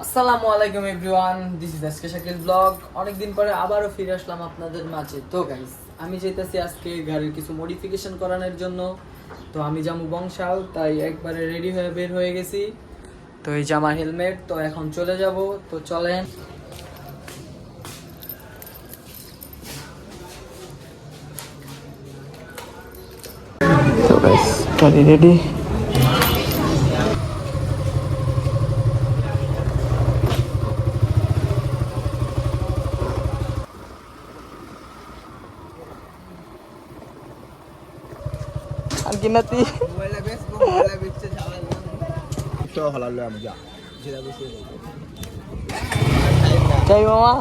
আসসালামু আলাইকুম everyone, this is আজকে শাকিল ব্লগ। অনেকদিন পরে আবারও ফিরে আসলাম আপনাদের মাঝে। তো গাইস, আমি যেতেছি আজকে গাড়ির কিছু মডিফিকেশন করানোর জন্য। তো আমি যাবো বংশাল, তাই একবারে রেডি হয়ে বের হয়ে গেছি। তো এই যে আমার হেলমেট, তো এখন চলে যাব। তো চলেন। তো গাইস, গাড়ি রেডি। আর কি নাতি চাই মামা।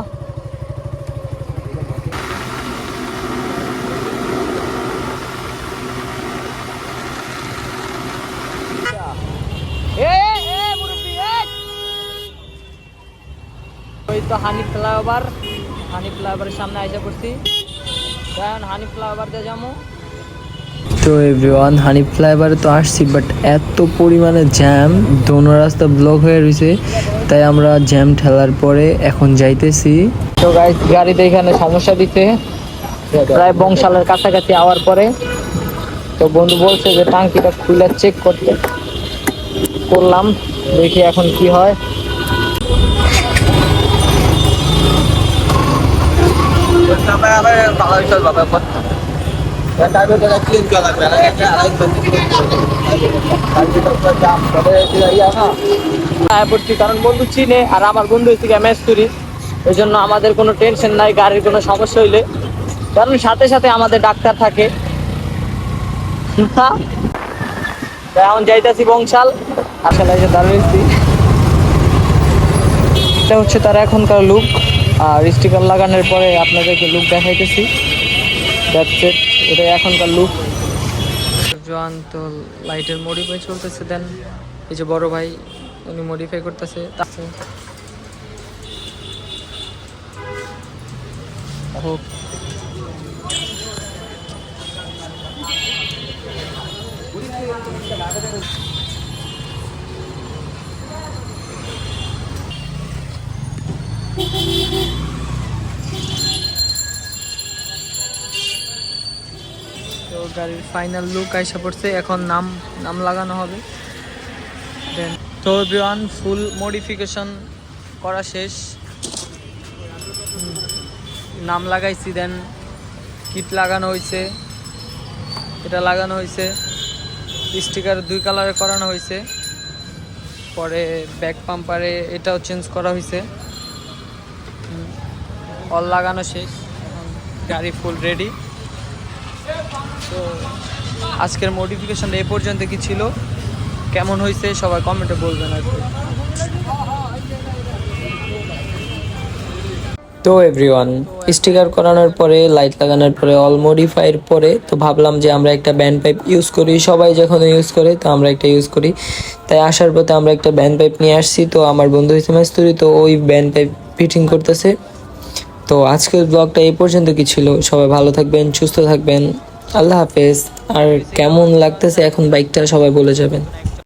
ওই তো হানি ফ্লাইওভারের সামনে আইসা পড়ছি। কারণ হানি ফ্লাইওভার দিয়ে যাবো। তো এভরিওয়ান, হানি ফ্লাইওভারে তো আসছি, বাট এত পরিমাণে জ্যাম, দোনো রাস্তা ব্লক হয়ে রয়েছে। তাই আমরা জ্যাম ঠেলার পরে এখন যাইতেছি। তো গাইস, গাড়িতে এখানে সমস্যা দিতে প্রায় বংশালের কাছাকাছি আওয়ার পরে। তো বন্ধু বলছে যে টাঙ্কিটা খুলে চেক করতে, করলাম, দেখি এখন কি হয়। কারণ বন্ধু চিনে, আর আমার বন্ধু হচ্ছে মেস্তুরি, এই জন্য আমাদের কোনো টেনশন নাই গাড়ির কোনো সমস্যা হইলে, কারণ সাথে সাথে আমাদের ডাক্তার থাকে। এখন যাইতেছি বংশাল। আসলে দাঁড়িয়েছি, এটা হচ্ছে তার এখনকার লুক। আর স্টিকার লাগানোর পরে আপনাদেরকে লুক দেখাইতেছি। এটা এখনকার লুক। জোয়ান তো লাইটের মডিফাই চলতেছে। দেন এই যে বড় ভাই, উনি মডিফাই করতেছে। তো গাড়ির ফাইনাল লুক আইসা পড়ছে, এখন নাম লাগানো হবে। দেন তো এভরিওয়ান, ফুল মডিফিকেশন করা শেষ, নাম লাগাইছি। দেন কিট লাগানো হয়েছে, এটা লাগানো হয়েছে, স্টিকার 2 কালারে করানো হয়েছে। পরে ব্যাক পাম্পারে এটাও চেঞ্জ করা হয়েছে। অল লাগানো শেষ, গাড়ি ফুল রেডি। তো আজকের মডিফিকেশন এই পর্যন্ত কি ছিল, কেমন হয়েছে সবাই কমেন্টে বলবেন আর কি। তো এভরিওয়ান, স্টিকার করানোর পরে, লাইট লাগানোর পরে, অল মডিফাইয়ের পরে, তো ভাবলাম যে আমরা একটা ব্যান্ড পাইপ ইউজ করি। সবাই যখন ইউজ করে, তো আমরা একটা ইউজ করি। তাই আসার পথে আমরা একটা ব্যান্ড পাইপ নিয়ে আসছি। তো আমার বন্ধু হয়েছে মেস্তুরি, তো ওই ব্যান্ড পাইপ ফিটিং করতেছে। তো আজকের ব্লগটা এই পর্যন্ত কি ছিল। সবাই ভালো থাকবেন, সুস্থ থাকবেন, আল্লাহ হাফেজ। আর কেমন লাগতেছে এখন বাইকটা সবাই বলে যাবেন।